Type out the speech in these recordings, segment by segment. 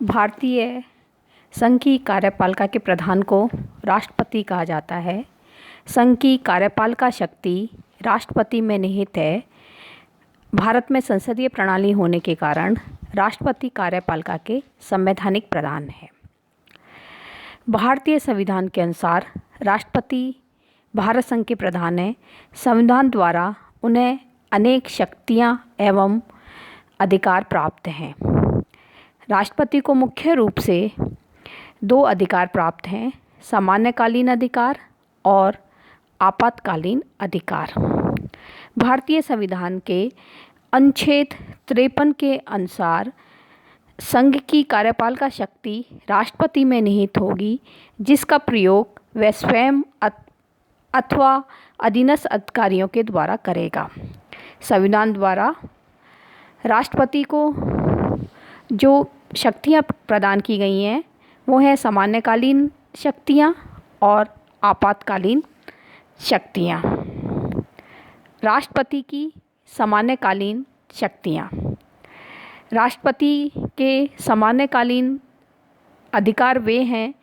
भारतीय संघ की कार्यपालिका के प्रधान को राष्ट्रपति कहा जाता है। संघ की कार्यपालिका शक्ति राष्ट्रपति में निहित है। भारत में संसदीय प्रणाली होने के कारण राष्ट्रपति कार्यपालिका के संवैधानिक प्रधान है। भारतीय संविधान के अनुसार राष्ट्रपति भारत संघ के प्रधान हैं। संविधान द्वारा उन्हें अनेक शक्तियां एवं अधिकार प्राप्त हैं। राष्ट्रपति को मुख्य रूप से दो अधिकार प्राप्त हैं, सामान्यकालीन अधिकार और आपातकालीन अधिकार। भारतीय संविधान के अनुच्छेद 53 के अनुसार संघ की कार्यपालिका शक्ति राष्ट्रपति में निहित होगी, जिसका प्रयोग वह स्वयं अथवा अधीनस्थ अधिकारियों के द्वारा करेगा। संविधान द्वारा राष्ट्रपति को जो शक्तियाँ प्रदान की गई हैं वो हैं सामान्यकालीन शक्तियाँ और आपातकालीन शक्तियाँ। राष्ट्रपति की सामान्यकालीन शक्तियाँ। राष्ट्रपति के सामान्यकालीन अधिकार वे हैं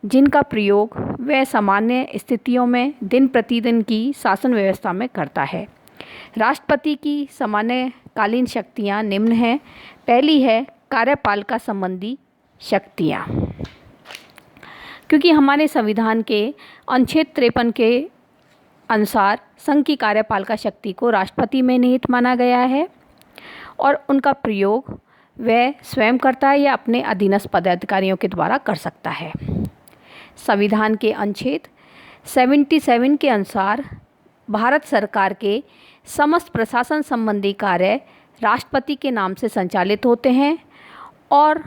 जिनका प्रयोग वह सामान्य स्थितियों में दिन प्रतिदिन की शासन व्यवस्था में करता है। राष्ट्रपति की सामान्यकालीन शक्तियाँ निम्न हैं। पहली है कार्यपालिका संबंधी शक्तियाँ। क्योंकि हमारे संविधान के अनुच्छेद 53 के अनुसार संघ की कार्यपालिका शक्ति को राष्ट्रपति में निहित माना गया है और उनका प्रयोग वह स्वयं करता है या अपने अधीनस्थ पदाधिकारियों के द्वारा कर सकता है। संविधान के अनुच्छेद 77 के अनुसार भारत सरकार के समस्त प्रशासन संबंधी कार्य राष्ट्रपति के नाम से संचालित होते हैं और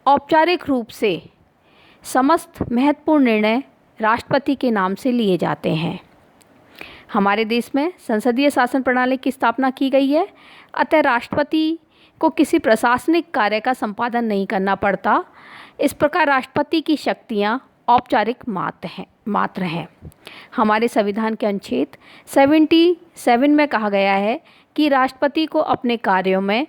औपचारिक रूप से समस्त महत्वपूर्ण निर्णय राष्ट्रपति के नाम से लिए जाते हैं। हमारे देश में संसदीय शासन प्रणाली की स्थापना की गई है, अतः राष्ट्रपति को किसी प्रशासनिक कार्य का संपादन नहीं करना पड़ता। इस प्रकार राष्ट्रपति की शक्तियाँ औपचारिक मात्र हैं। हमारे संविधान के अनुच्छेद 77 में कहा गया है कि राष्ट्रपति को अपने कार्यों में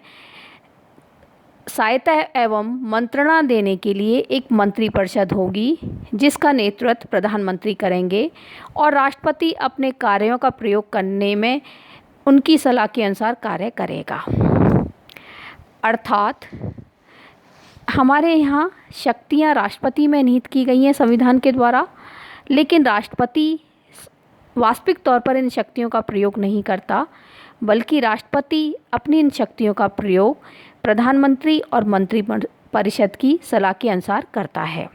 सहायता एवं मंत्रणा देने के लिए एक मंत्रिपरिषद होगी, जिसका नेतृत्व प्रधानमंत्री करेंगे और राष्ट्रपति अपने कार्यों का प्रयोग करने में उनकी सलाह के अनुसार कार्य करेगा। अर्थात हमारे यहाँ शक्तियाँ राष्ट्रपति में निहित की गई हैं संविधान के द्वारा, लेकिन राष्ट्रपति वास्तविक तौर पर इन शक्तियों का प्रयोग नहीं करता, बल्कि राष्ट्रपति अपनी इन शक्तियों का प्रयोग प्रधानमंत्री और मंत्रिपरिषद की सलाह के अनुसार करता है।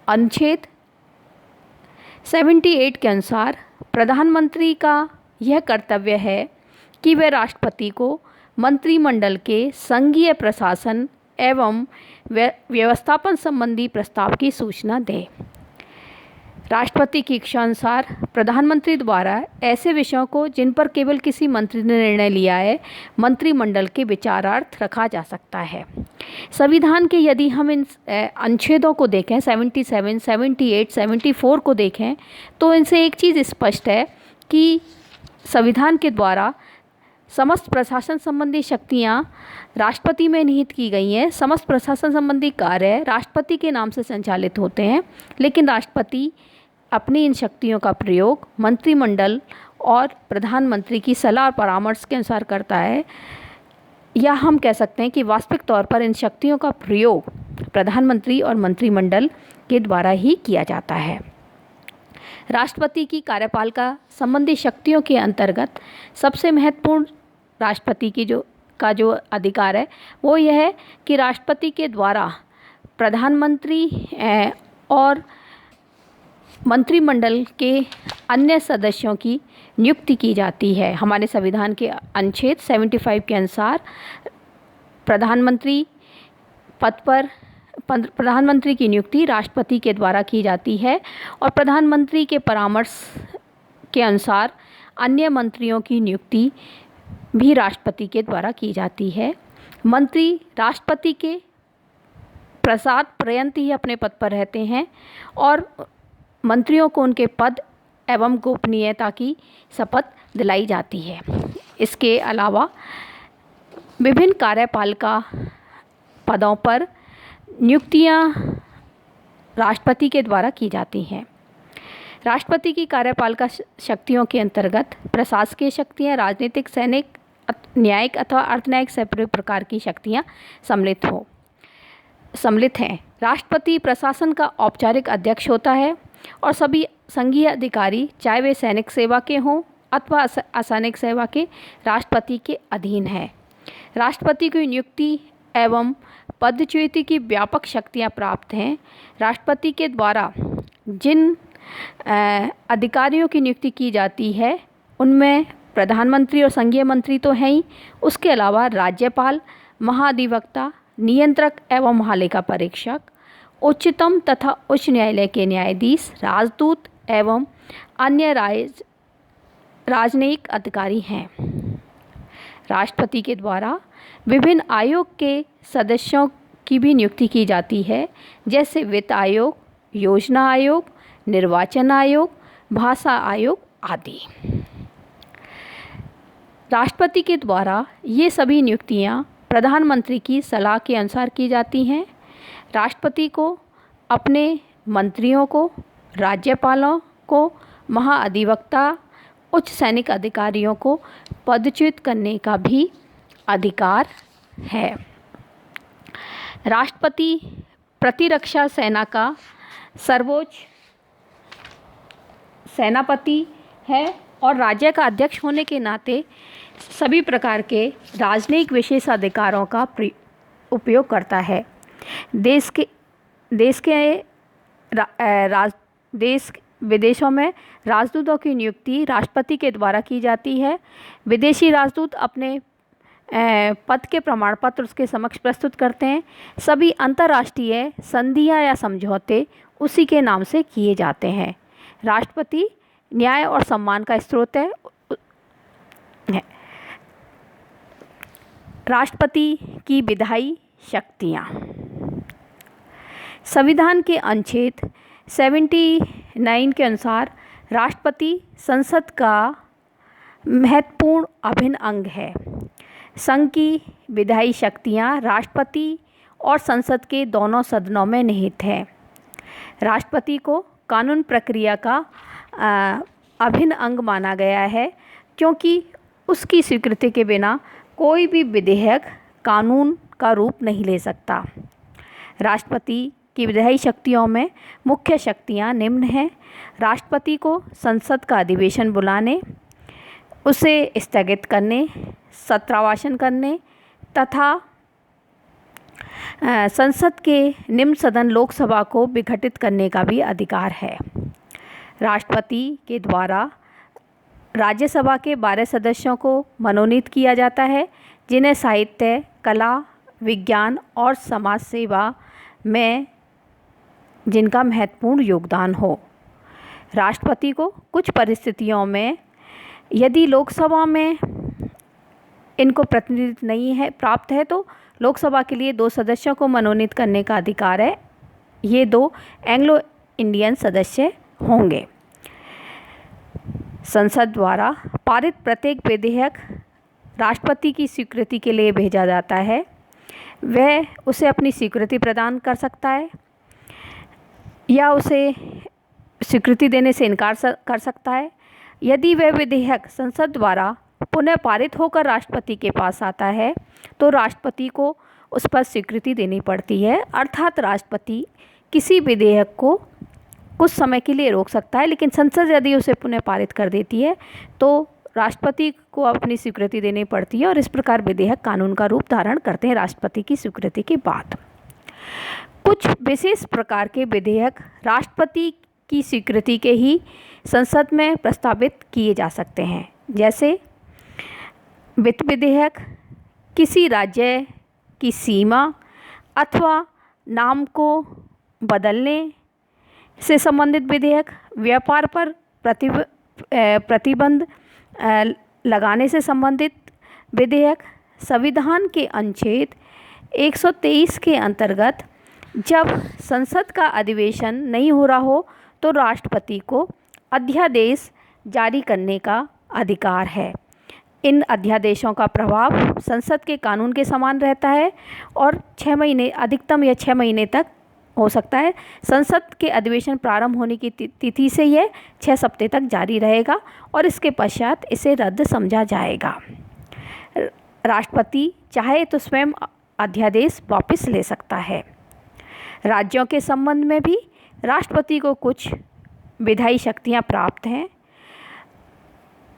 अनुच्छेद 78 के अनुसार प्रधानमंत्री का यह कर्तव्य है कि वह राष्ट्रपति को मंत्रिमंडल के संघीय प्रशासन एवं व्यवस्थापन संबंधी प्रस्ताव की सूचना दे। राष्ट्रपति की इच्छा अनुसार प्रधानमंत्री द्वारा ऐसे विषयों को जिन पर केवल किसी मंत्री ने निर्णय लिया है, मंत्रिमंडल के विचारार्थ रखा जा सकता है। संविधान के यदि हम इन अनुच्छेदों को देखें, 77, 78, 74 को देखें, तो इनसे एक चीज़ स्पष्ट है कि संविधान के द्वारा समस्त प्रशासन संबंधी शक्तियाँ राष्ट्रपति में निहित की गई हैं। समस्त प्रशासन संबंधी कार्य राष्ट्रपति के नाम से संचालित होते हैं, लेकिन राष्ट्रपति अपनी इन शक्तियों का प्रयोग मंत्रिमंडल और प्रधानमंत्री की सलाह और परामर्श के अनुसार करता है। या हम कह सकते हैं कि वास्तविक तौर पर इन शक्तियों का प्रयोग प्रधानमंत्री और मंत्रिमंडल के द्वारा ही किया जाता है। राष्ट्रपति की कार्यपालिका संबंधी शक्तियों के अंतर्गत सबसे महत्वपूर्ण राष्ट्रपति की जो अधिकार है वो यह है कि राष्ट्रपति के द्वारा प्रधानमंत्री और मंत्रिमंडल के अन्य सदस्यों की नियुक्ति की जाती है। हमारे संविधान के अनुच्छेद 75 के अनुसार प्रधानमंत्री पद पर प्रधानमंत्री की नियुक्ति राष्ट्रपति के द्वारा की जाती है और प्रधानमंत्री के परामर्श के अनुसार अन्य मंत्रियों की नियुक्ति भी राष्ट्रपति के द्वारा की जाती है। मंत्री राष्ट्रपति के प्रसाद पर्यंत ही अपने पद पर रहते हैं और मंत्रियों को उनके पद एवं गोपनीयता की शपथ दिलाई जाती है। इसके अलावा विभिन्न कार्यपालिका पदों पर नियुक्तियां राष्ट्रपति के द्वारा की जाती हैं। राष्ट्रपति की कार्यपालिका शक्तियों के अंतर्गत प्रशासकीय शक्तियां, राजनीतिक, सैनिक, न्यायिक अथवा अर्धन्यायिक सभी प्रकार की शक्तियां सम्मिलित हैं। राष्ट्रपति प्रशासन का औपचारिक अध्यक्ष होता है और सभी संघीय अधिकारी, चाहे वे सैनिक सेवा के हों अथवा असैनिक सेवा के, राष्ट्रपति के अधीन है। राष्ट्रपति को नियुक्ति एवं पदच्युति की व्यापक शक्तियां प्राप्त हैं। राष्ट्रपति के द्वारा जिन अधिकारियों की नियुक्ति की जाती है उनमें प्रधानमंत्री और संघीय मंत्री तो हैं ही, उसके अलावा राज्यपाल, महाधिवक्ता, नियंत्रक एवं महालेखा परीक्षक, उच्चतम तथा उच्च न्यायालय के न्यायाधीश, राजदूत एवं अन्य राजनयिक अधिकारी हैं। राष्ट्रपति के द्वारा विभिन्न आयोग के सदस्यों की भी नियुक्ति की जाती है, जैसे वित्त आयोग, योजना आयोग, निर्वाचन आयोग, भाषा आयोग आदि। राष्ट्रपति के द्वारा ये सभी नियुक्तियां प्रधानमंत्री की सलाह के अनुसार की जाती हैं। राष्ट्रपति को अपने मंत्रियों को, राज्यपालों को, महाअधिवक्ता, उच्च सैनिक अधिकारियों को पदच्युत करने का भी अधिकार है। राष्ट्रपति प्रतिरक्षा सेना का सर्वोच्च सेनापति है और राज्य का अध्यक्ष होने के नाते सभी प्रकार के राजनयिक विशेषाधिकारों का उपयोग करता है। देश विदेशों में राजदूतों की नियुक्ति राष्ट्रपति के द्वारा की जाती है। विदेशी राजदूत अपने पद के प्रमाण पत्र उसके समक्ष प्रस्तुत करते हैं। सभी अंतर्राष्ट्रीय संधियां या समझौते उसी के नाम से किए जाते हैं। राष्ट्रपति न्याय और सम्मान का स्रोत है। राष्ट्रपति की विधायी शक्तियां। संविधान के अनुच्छेद 79 के अनुसार राष्ट्रपति संसद का महत्वपूर्ण अभिन्न अंग है। संघ की विधायी शक्तियां राष्ट्रपति और संसद के दोनों सदनों में निहित है। राष्ट्रपति को कानून प्रक्रिया का अभिन्न अंग माना गया है, क्योंकि उसकी स्वीकृति के बिना कोई भी विधेयक कानून का रूप नहीं ले सकता। राष्ट्रपति की विधायी शक्तियों में मुख्य शक्तियां निम्न हैं। राष्ट्रपति को संसद का अधिवेशन बुलाने, उसे स्थगित करने, सत्रावसान करने तथा संसद के निम्न सदन लोकसभा को विघटित करने का भी अधिकार है। राष्ट्रपति के द्वारा राज्यसभा के 12 सदस्यों को मनोनीत किया जाता है, जिन्हें साहित्य, कला, विज्ञान और समाज सेवा में जिनका महत्वपूर्ण योगदान हो। राष्ट्रपति को कुछ परिस्थितियों में यदि लोकसभा में इनको प्रतिनिधित्व नहीं है प्राप्त है तो लोकसभा के लिए 2 सदस्यों को मनोनीत करने का अधिकार है। ये 2 एंग्लो इंडियन सदस्य होंगे। संसद द्वारा पारित प्रत्येक विधेयक राष्ट्रपति की स्वीकृति के लिए भेजा जाता है। वह उसे अपनी स्वीकृति प्रदान कर सकता है या उसे स्वीकृति देने से इनकार कर सकता है। यदि वह विधेयक संसद द्वारा पुनः पारित होकर राष्ट्रपति के पास आता है तो राष्ट्रपति को उस पर स्वीकृति देनी पड़ती है। अर्थात राष्ट्रपति किसी विधेयक को कुछ समय के लिए रोक सकता है, लेकिन संसद यदि उसे पुनः पारित कर देती है तो राष्ट्रपति को अपनी स्वीकृति देनी पड़ती है और इस प्रकार विधेयक कानून का रूप धारण करते हैं राष्ट्रपति की स्वीकृति के बाद। कुछ विशेष प्रकार के विधेयक राष्ट्रपति की स्वीकृति के ही संसद में प्रस्तावित किए जा सकते हैं, जैसे वित्त विधेयक, किसी राज्य की सीमा अथवा नाम को बदलने से संबंधित विधेयक, व्यापार पर प्रतिबंध लगाने से संबंधित विधेयक। संविधान के अनुच्छेद 123 के अंतर्गत जब संसद का अधिवेशन नहीं हो रहा हो तो राष्ट्रपति को अध्यादेश जारी करने का अधिकार है। इन अध्यादेशों का प्रभाव संसद के कानून के समान रहता है और 6 महीने, अधिकतम या 6 महीने तक हो सकता है। संसद के अधिवेशन प्रारंभ होने की तिथि से यह 6 हफ्ते तक जारी रहेगा और इसके पश्चात इसे रद्द समझा जाएगा। राष्ट्रपति चाहे तो स्वयं अध्यादेश वापस ले सकता है। राज्यों के संबंध में भी राष्ट्रपति को कुछ विधायी शक्तियां प्राप्त हैं।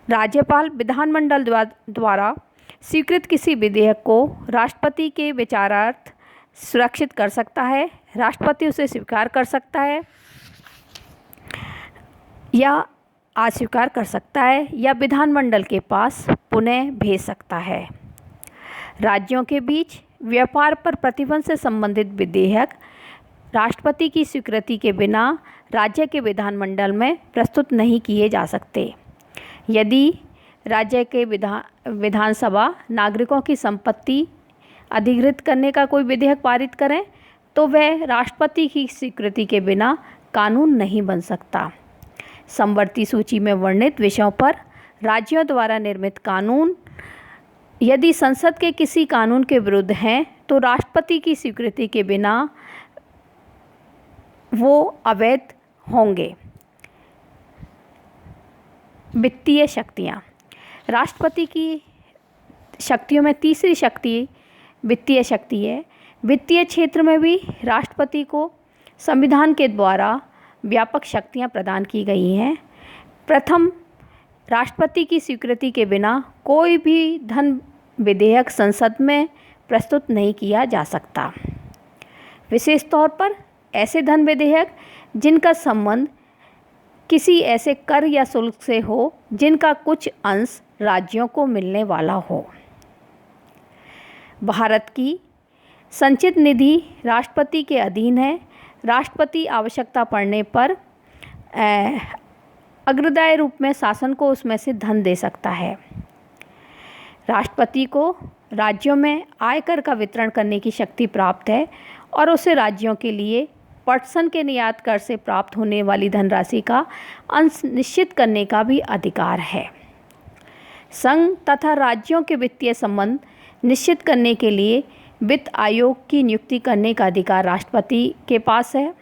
राज्यपाल विधानमंडल द्वारा स्वीकृत किसी विधेयक को राष्ट्रपति के विचारार्थ सुरक्षित कर सकता है। राष्ट्रपति उसे स्वीकार कर सकता है या अस्वीकार कर सकता है या विधानमंडल के पास पुनः भेज सकता है। राज्यों के बीच व्यापार पर प्रतिबंध से संबंधित विधेयक राष्ट्रपति की स्वीकृति के बिना राज्य के विधानमंडल में प्रस्तुत नहीं किए जा सकते। यदि राज्य के विधानसभा नागरिकों की संपत्ति अधिग्रहित करने का कोई विधेयक पारित करें तो वह राष्ट्रपति की स्वीकृति के बिना कानून नहीं बन सकता। समवर्ती सूची में वर्णित विषयों पर राज्यों द्वारा निर्मित कानून यदि संसद के किसी कानून के विरुद्ध हैं तो राष्ट्रपति की स्वीकृति के बिना वो अवैध होंगे। वित्तीय शक्तियाँ। राष्ट्रपति की शक्तियों में तीसरी शक्ति वित्तीय शक्ति है। वित्तीय क्षेत्र में भी राष्ट्रपति को संविधान के द्वारा व्यापक शक्तियाँ प्रदान की गई हैं। प्रथम, राष्ट्रपति की स्वीकृति के बिना कोई भी धन विधेयक संसद में प्रस्तुत नहीं किया जा सकता। विशेष तौर पर ऐसे धन विधेयक जिनका संबंध किसी ऐसे कर या शुल्क से हो जिनका कुछ अंश राज्यों को मिलने वाला हो। भारत की संचित निधि राष्ट्रपति के अधीन है। राष्ट्रपति आवश्यकता पड़ने पर अग्रदायी रूप में शासन को उसमें से धन दे सकता है। राष्ट्रपति को राज्यों में आयकर का वितरण करने की शक्ति प्राप्त है और उसे राज्यों के लिए पटसन के निर्यात कर से प्राप्त होने वाली धनराशि का अंश निश्चित करने का भी अधिकार है। संघ तथा राज्यों के वित्तीय संबंध निश्चित करने के लिए वित्त आयोग की नियुक्ति करने का अधिकार राष्ट्रपति के पास है।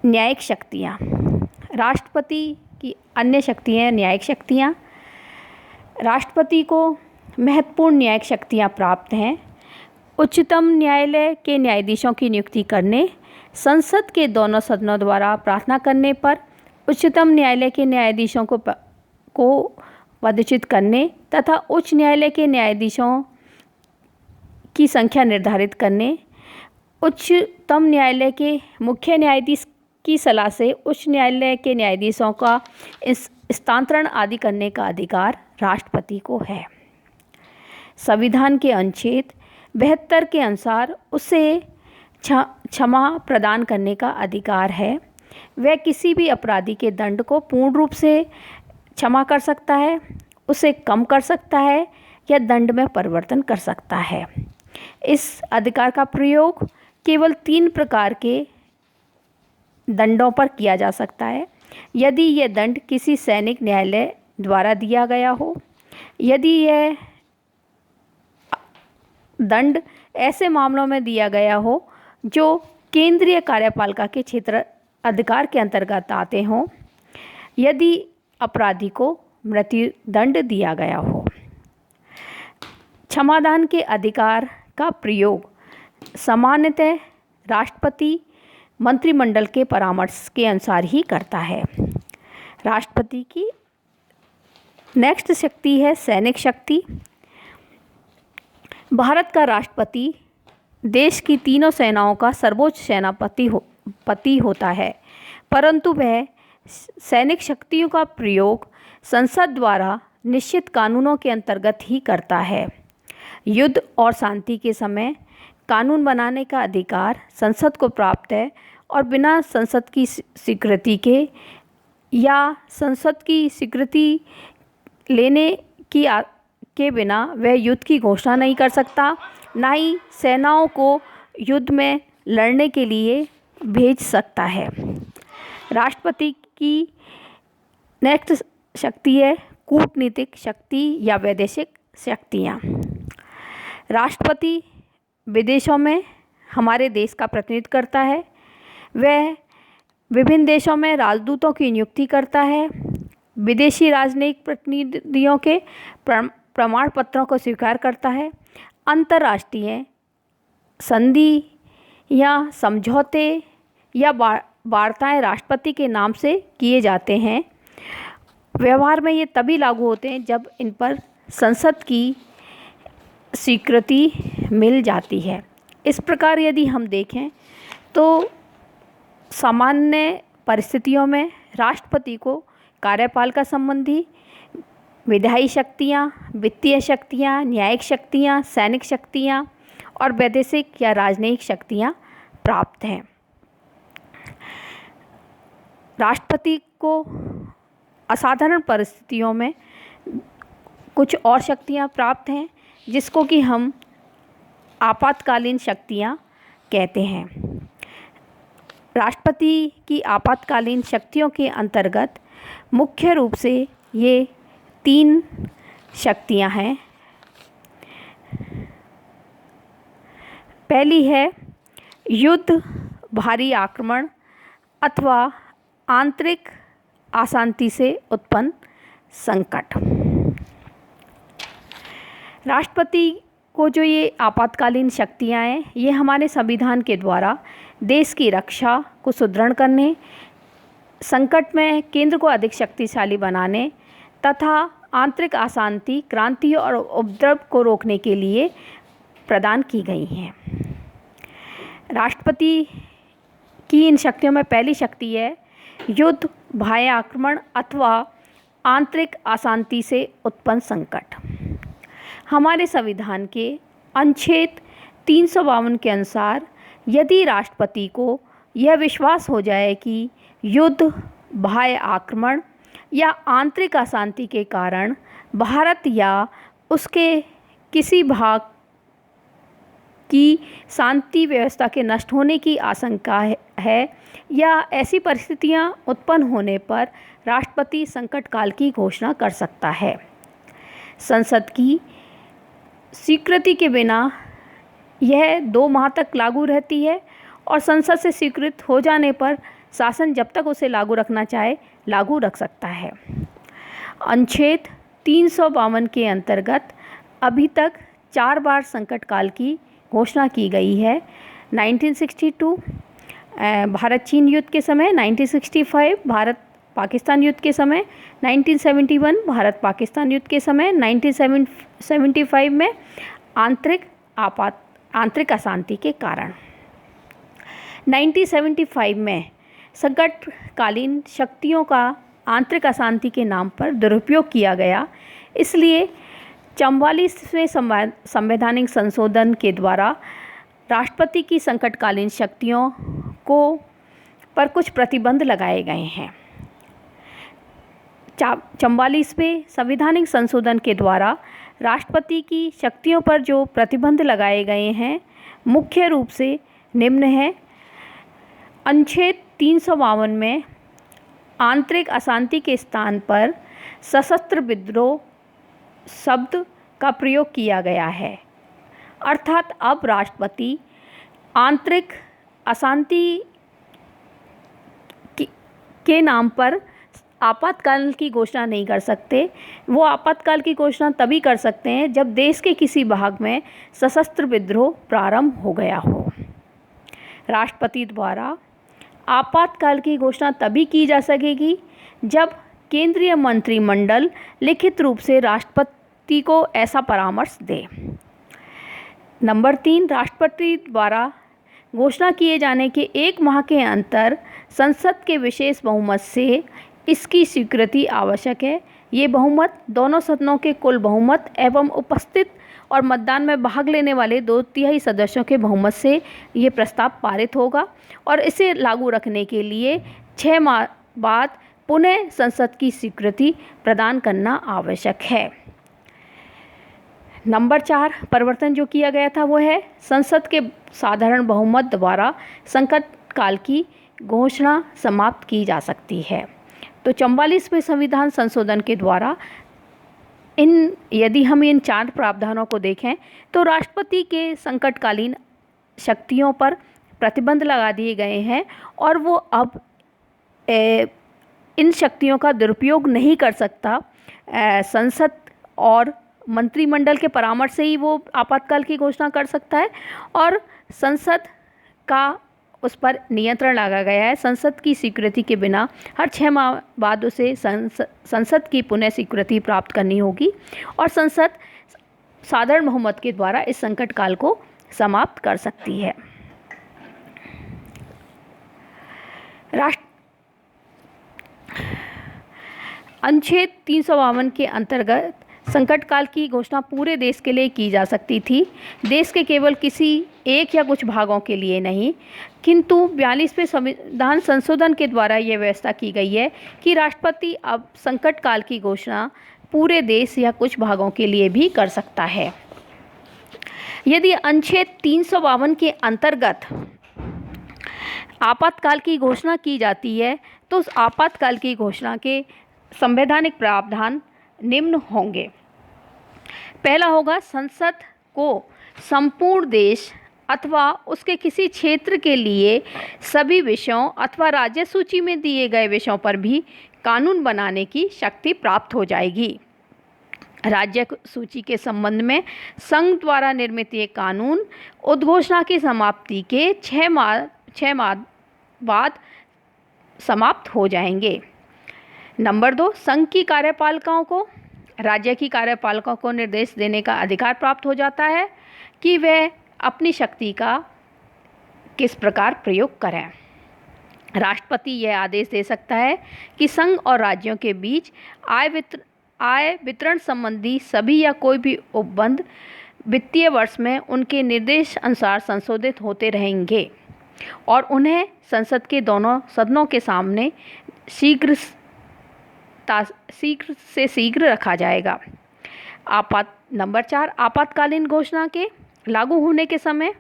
न्यायिक शक्तियाँ। राष्ट्रपति की अन्य शक्तियाँ न्यायिक शक्तियाँ। राष्ट्रपति को महत्वपूर्ण न्यायिक शक्तियाँ प्राप्त हैं। उच्चतम न्यायालय के न्यायाधीशों की नियुक्ति करने, संसद के दोनों सदनों द्वारा प्रार्थना करने पर उच्चतम न्यायालय के न्यायाधीशों को पदच्युत करने तथा उच्च न्यायालय के न्यायाधीशों की संख्या निर्धारित करने, उच्चतम न्यायालय के मुख्य न्यायाधीश की सलाह से उच्च न्यायालय के न्यायाधीशों का स्थानांतरण आदि करने का अधिकार राष्ट्रपति को है। संविधान के अनुच्छेद 72 के अनुसार उसे क्षमा प्रदान करने का अधिकार है। वह किसी भी अपराधी के दंड को पूर्ण रूप से क्षमा कर सकता है, उसे कम कर सकता है या दंड में परिवर्तन कर सकता है। इस अधिकार का प्रयोग केवल 3 प्रकार के दंडों पर किया जा सकता है। यदि यह दंड किसी सैनिक न्यायालय द्वारा दिया गया हो, यदि यह दंड ऐसे मामलों में दिया गया हो जो केंद्रीय कार्यपालिका के क्षेत्र अधिकार के अंतर्गत आते हों, यदि अपराधी को मृत्यु दंड दिया गया हो। क्षमादान के अधिकार का प्रयोग सामान्यतः राष्ट्रपति मंत्रिमंडल के परामर्श के अनुसार ही करता है। राष्ट्रपति की नेक्स्ट शक्ति है सैनिक शक्ति। भारत का राष्ट्रपति देश की तीनों सेनाओं का सर्वोच्च सेनापति होता है, परंतु वह सैनिक शक्तियों का प्रयोग संसद द्वारा निश्चित कानूनों के अंतर्गत ही करता है। युद्ध और शांति के समय कानून बनाने का अधिकार संसद को प्राप्त है और बिना संसद की स्वीकृति के या संसद की स्वीकृति लेने के बिना वह युद्ध की घोषणा नहीं कर सकता, ना ही सेनाओं को युद्ध में लड़ने के लिए भेज सकता है। राष्ट्रपति की नेक्स्ट शक्ति है कूटनीतिक शक्ति या वैदेशिक शक्तियाँ। राष्ट्रपति विदेशों में हमारे देश का प्रतिनिधित्व करता है। वह विभिन्न देशों में राजदूतों की नियुक्ति करता है। विदेशी राजनयिक प्रतिनिधियों के प्रमाण पत्रों को स्वीकार करता है। अंतर्राष्ट्रीय संधि या समझौते या वार्ताएं राष्ट्रपति के नाम से किए जाते हैं। व्यवहार में ये तभी लागू होते हैं जब इन पर संसद की स्वीकृति मिल जाती है। इस प्रकार यदि हम देखें तो सामान्य परिस्थितियों में राष्ट्रपति को कार्यपालिका संबंधी विधायी शक्तियाँ, वित्तीय शक्तियाँ, न्यायिक शक्तियाँ, सैनिक शक्तियाँ और वैदेशिक या राजनयिक शक्तियाँ प्राप्त हैं। राष्ट्रपति को असाधारण परिस्थितियों में कुछ और शक्तियाँ प्राप्त हैं जिसको कि हम आपातकालीन शक्तियाँ कहते हैं। राष्ट्रपति की आपातकालीन शक्तियों के अंतर्गत मुख्य रूप से ये 3 शक्तियाँ हैं। पहली है युद्ध, भारी आक्रमण अथवा आंतरिक अशांति से उत्पन्न संकट। राष्ट्रपति को जो ये आपातकालीन शक्तियाँ हैं, ये हमारे संविधान के द्वारा देश की रक्षा को सुदृढ़ करने, संकट में केंद्र को अधिक शक्तिशाली बनाने तथा आंतरिक अशांति, क्रांति और उपद्रव को रोकने के लिए प्रदान की गई हैं। राष्ट्रपति की इन शक्तियों में पहली शक्ति है युद्ध, बाह्य आक्रमण अथवा आंतरिक अशांति से उत्पन्न संकट। हमारे संविधान के अनुच्छेद 352 के अनुसार यदि राष्ट्रपति को यह विश्वास हो जाए कि युद्ध, बाह्य आक्रमण या आंतरिक अशांति के कारण भारत या उसके किसी भाग की शांति व्यवस्था के नष्ट होने की आशंका है या ऐसी परिस्थितियां उत्पन्न होने पर राष्ट्रपति संकट काल की घोषणा कर सकता है। संसद की स्वीकृति के बिना यह 2 माह तक लागू रहती है और संसद से स्वीकृत हो जाने पर शासन जब तक उसे लागू रखना चाहे लागू रख सकता है। अनुच्छेद 352 के अंतर्गत अभी तक 4 बार संकट काल की घोषणा की गई है। 1962 भारत चीन युद्ध के समय, 1965 भारत पाकिस्तान युद्ध के समय, 1971 भारत पाकिस्तान युद्ध के समय, 1975 में आंतरिक अशांति के कारण। 1975 में संकटकालीन शक्तियों का आंतरिक अशांति के नाम पर दुरुपयोग किया गया, इसलिए 44वें संवैधानिक संशोधन के द्वारा राष्ट्रपति की संकटकालीन शक्तियों को पर कुछ प्रतिबंध लगाए गए हैं। 44वें संवैधानिक संशोधन के द्वारा राष्ट्रपति की शक्तियों पर जो प्रतिबंध लगाए गए हैं मुख्य रूप से निम्न है। अनुच्छेद 352 में आंतरिक अशांति के स्थान पर सशस्त्र विद्रोह शब्द का प्रयोग किया गया है, अर्थात अब राष्ट्रपति आंतरिक अशांति के नाम पर आपातकाल की घोषणा नहीं कर सकते। वो आपातकाल की घोषणा तभी कर सकते हैं जब देश के किसी भाग में सशस्त्र विद्रोह प्रारंभ हो गया हो। राष्ट्रपति द्वारा आपातकाल की घोषणा तभी की जा सकेगी जब केंद्रीय मंत्रिमंडल लिखित रूप से राष्ट्रपति को ऐसा परामर्श दे। नंबर 3, राष्ट्रपति द्वारा घोषणा किए जाने के 1 माह के अंतर संसद के विशेष बहुमत से इसकी स्वीकृति आवश्यक है। ये बहुमत दोनों सदनों के कुल बहुमत एवं उपस्थित और मतदान में भाग लेने वाले 2/3 सदस्यों के बहुमत से ये प्रस्ताव पारित होगा और इसे लागू रखने के लिए 6 माह बाद पुनः संसद की स्वीकृति प्रदान करना आवश्यक है। नंबर 4 परिवर्तन जो किया गया था वो है संसद के साधारण बहुमत द्वारा संकट काल की घोषणा समाप्त की जा सकती है। तो 44वें संविधान संशोधन के द्वारा यदि हम इन 4 प्रावधानों को देखें तो राष्ट्रपति के संकटकालीन शक्तियों पर प्रतिबंध लगा दिए गए हैं और वो अब इन शक्तियों का दुरुपयोग नहीं कर सकता। संसद और मंत्रिमंडल के परामर्श से ही वो आपातकाल की घोषणा कर सकता है और संसद का उस पर नियंत्रण लगा गया है। संसद की स्वीकृति के बिना हर 6 माह बाद उसे संसद की पुनः स्वीकृति प्राप्त करनी होगी और संसद साधारण बहुमत के द्वारा इस संकट काल को समाप्त कर सकती है। अनुच्छेद 352 के अंतर्गत संकट काल की घोषणा पूरे देश के लिए की जा सकती थी, देश के केवल किसी एक या कुछ भागों के लिए नहीं, किंतु 42वें संविधान संशोधन के द्वारा यह व्यवस्था की गई है कि राष्ट्रपति अब संकट काल की घोषणा पूरे देश या कुछ भागों के लिए भी कर सकता है। यदि अनुच्छेद 352 के अंतर्गत आपातकाल की घोषणा की जाती है तो उस आपातकाल की घोषणा के संवैधानिक प्रावधान निम्न होंगे। पहला होगा, संसद को संपूर्ण देश अथवा उसके किसी क्षेत्र के लिए सभी विषयों अथवा राज्य सूची में दिए गए विषयों पर भी कानून बनाने की शक्ति प्राप्त हो जाएगी। राज्य सूची के संबंध में संघ द्वारा निर्मित ये कानून उद्घोषणा की समाप्ति के 6 माह बाद समाप्त हो जाएंगे। नंबर 2, संघ की कार्यपालिकाओं को राज्य की कार्यपालिकाओं को निर्देश देने का अधिकार प्राप्त हो जाता है कि वे अपनी शक्ति का किस प्रकार प्रयोग करें। राष्ट्रपति यह आदेश दे सकता है कि संघ और राज्यों के बीच आय वितरण संबंधी सभी या कोई भी उपबंध वित्तीय वर्ष में उनके निर्देश अनुसार संशोधित होते रहेंगे और उन्हें संसद के दोनों सदनों के सामने शीघ्र से शीघ्र रखा जाएगा। नंबर 4, आपातकालीन घोषणा के लागू होने के समय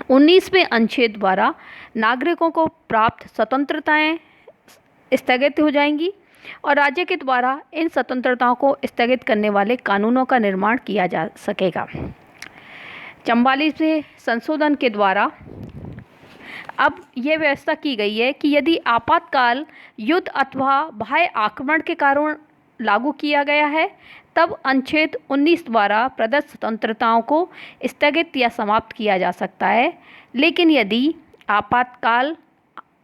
19वें अनुच्छेद द्वारा नागरिकों को प्राप्त स्वतंत्रताएं स्थगित हो जाएंगी और राज्य के द्वारा इन स्वतंत्रताओं को स्थगित करने वाले कानूनों का निर्माण किया जा सकेगा। 44वें संशोधन के द्वारा अब यह व्यवस्था की गई है कि यदि आपातकाल युद्ध अथवा बाह्य आक्रमण के कारण लागू किया गया है तब अनुच्छेद 19 द्वारा प्रदत्त स्वतंत्रताओं को स्थगित या समाप्त किया जा सकता है। लेकिन यदि आपातकाल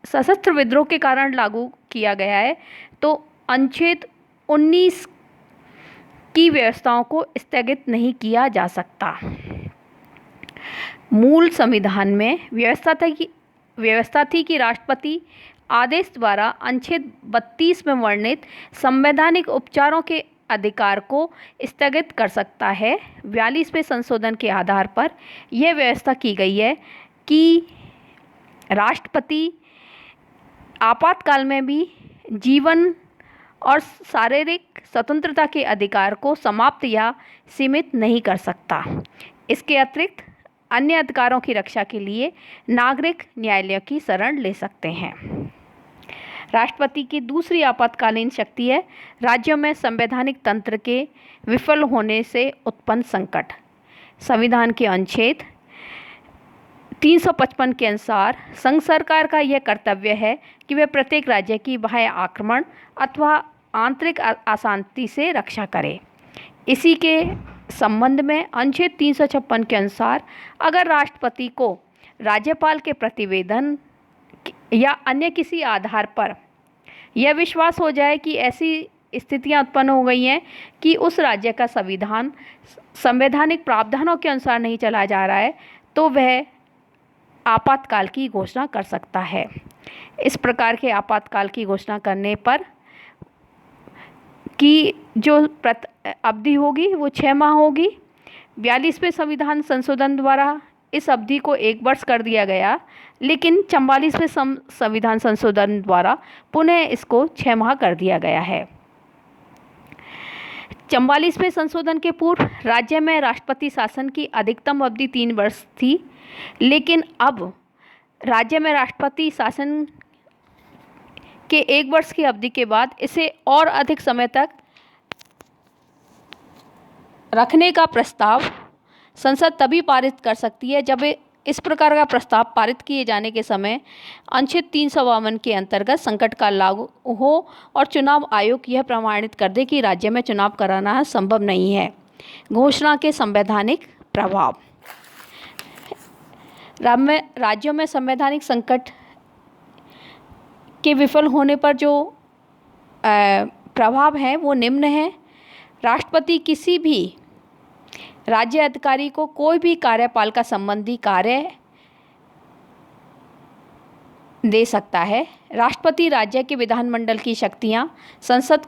सशस्त्र विद्रोह के कारण लागू किया गया है तो अनुच्छेद 19 की व्यवस्थाओं को स्थगित नहीं किया जा सकता। मूल संविधान में व्यवस्था थी कि राष्ट्रपति आदेश द्वारा अनुच्छेद 32 में वर्णित संवैधानिक उपचारों के अधिकार को स्थगित कर सकता है। 42वें संशोधन के आधार पर यह व्यवस्था की गई है कि राष्ट्रपति आपातकाल में भी जीवन और शारीरिक स्वतंत्रता के अधिकार को समाप्त या सीमित नहीं कर सकता। इसके अतिरिक्त अन्य अधिकारों की रक्षा के लिए नागरिक न्यायालय की शरण ले सकते हैं। राष्ट्रपति की दूसरी आपातकालीन शक्ति है राज्यों में संवैधानिक तंत्र के विफल होने से उत्पन्न संकट। संविधान के अनुच्छेद 355 के अनुसार संघ सरकार का यह कर्तव्य है कि वे प्रत्येक राज्य की बाह्य आक्रमण अथवा आंतरिक अशांति से रक्षा करे। इसी के संबंध में अनुच्छेद 356 के अनुसार अगर राष्ट्रपति को राज्यपाल के प्रतिवेदन या अन्य किसी आधार पर यह विश्वास हो जाए कि ऐसी स्थितियां उत्पन्न हो गई हैं कि उस राज्य का संविधान संवैधानिक प्रावधानों के अनुसार नहीं चला जा रहा है तो वह आपातकाल की घोषणा कर सकता है। इस प्रकार के आपातकाल की घोषणा करने पर की जो अवधि होगी वो 6 माह होगी। 42वें संविधान संशोधन द्वारा इस अवधि को 1 वर्ष कर दिया गया, लेकिन 44वें संविधान संशोधन द्वारा पुनः इसको 6 माह कर दिया गया है। 44वें संशोधन के पूर्व राज्य में राष्ट्रपति शासन की अधिकतम अवधि 3 वर्ष थी, लेकिन अब राज्य में राष्ट्रपति शासन के 1 वर्ष की अवधि के बाद इसे और अधिक समय तक रखने का प्रस्ताव संसद तभी पारित कर सकती है जब इस प्रकार का प्रस्ताव पारित किए जाने के समय अनुच्छेद 352 के अंतर्गत संकट काल लागू हो और चुनाव आयोग यह प्रमाणित कर दे कि राज्य में चुनाव कराना संभव नहीं है। घोषणा के संवैधानिक प्रभाव। राज्यों में संवैधानिक संकट के विफल होने पर जो प्रभाव है वो निम्न है। राष्ट्रपति किसी भी राज्य अधिकारी को कोई भी कार्यपालिका संबंधी कार्य दे सकता है। राष्ट्रपति राज्य के विधानमंडल की शक्तियां संसद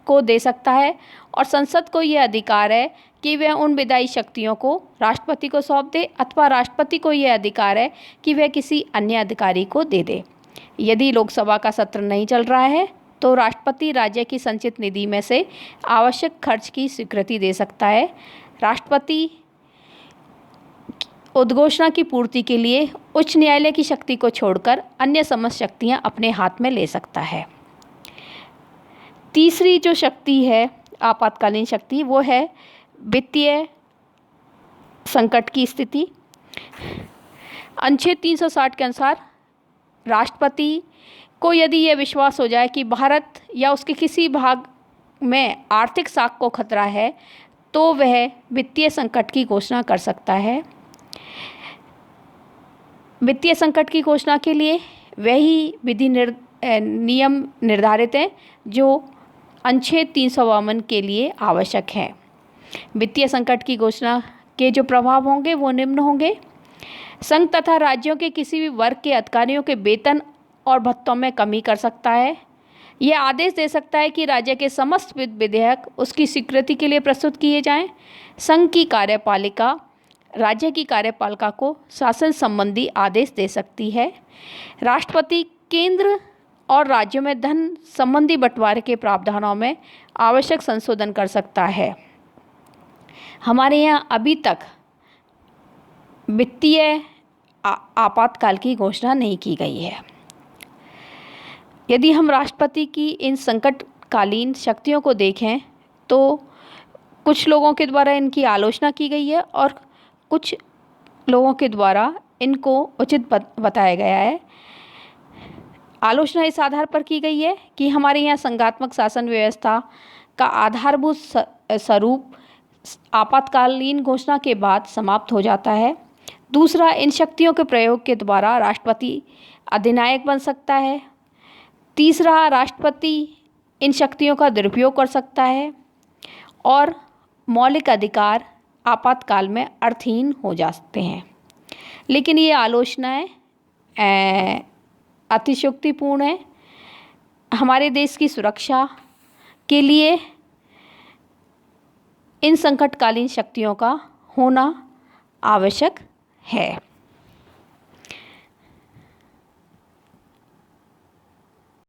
को दे सकता है और संसद को यह अधिकार है कि वह उन विधायी शक्तियों को राष्ट्रपति को सौंप दे अथवा राष्ट्रपति को यह अधिकार है कि वह किसी अन्य अधिकारी को दे दे। यदि लोकसभा का सत्र नहीं चल रहा है तो राष्ट्रपति राज्य की संचित निधि में से आवश्यक खर्च की स्वीकृति दे सकता है। राष्ट्रपति उद्घोषणा की पूर्ति के लिए उच्च न्यायालय की शक्ति को छोड़कर अन्य समस्त शक्तियां अपने हाथ में ले सकता है। तीसरी जो शक्ति है आपातकालीन शक्ति वो है वित्तीय संकट की स्थिति। अनुच्छेद 360 के अनुसार राष्ट्रपति को यदि यह विश्वास हो जाए कि भारत या उसके किसी भाग में आर्थिक साख को खतरा है तो वह वित्तीय संकट की घोषणा कर सकता है। वित्तीय संकट की घोषणा के लिए वही विधि नियम निर्धारित हैं जो अनुच्छेद 352 के लिए आवश्यक है। वित्तीय संकट की घोषणा के जो प्रभाव होंगे वो निम्न होंगे। संघ तथा राज्यों के किसी भी वर्ग के अधिकारियों के वेतन और भत्तों में कमी कर सकता है। यह आदेश दे सकता है कि राज्य के समस्त विधेयक उसकी स्वीकृति के लिए प्रस्तुत किए जाएं। संघ की कार्यपालिका राज्य की कार्यपालिका को शासन संबंधी आदेश दे सकती है। राष्ट्रपति केंद्र और राज्यों में धन संबंधी बंटवारे के प्रावधानों में आवश्यक संशोधन कर सकता है। हमारे यहाँ अभी तक वित्तीय आपातकाल की घोषणा नहीं की गई है। यदि हम राष्ट्रपति की इन संकटकालीन शक्तियों को देखें तो कुछ लोगों के द्वारा इनकी आलोचना की गई है और कुछ लोगों के द्वारा इनको उचित बताया गया है। आलोचना इस आधार पर की गई है कि हमारे यहाँ संघात्मक शासन व्यवस्था का आधारभूत स्वरूप आपातकालीन घोषणा के बाद समाप्त हो जाता है। दूसरा, इन शक्तियों के प्रयोग के द्वारा राष्ट्रपति अधिनायक बन सकता है। तीसरा, राष्ट्रपति इन शक्तियों का दुरुपयोग कर सकता है और मौलिक अधिकार आपातकाल में अर्थहीन हो जाते हैं। लेकिन ये आलोचनाएं अतिशयोक्तिपूर्ण है। हमारे देश की सुरक्षा के लिए इन संकटकालीन शक्तियों का होना आवश्यक है।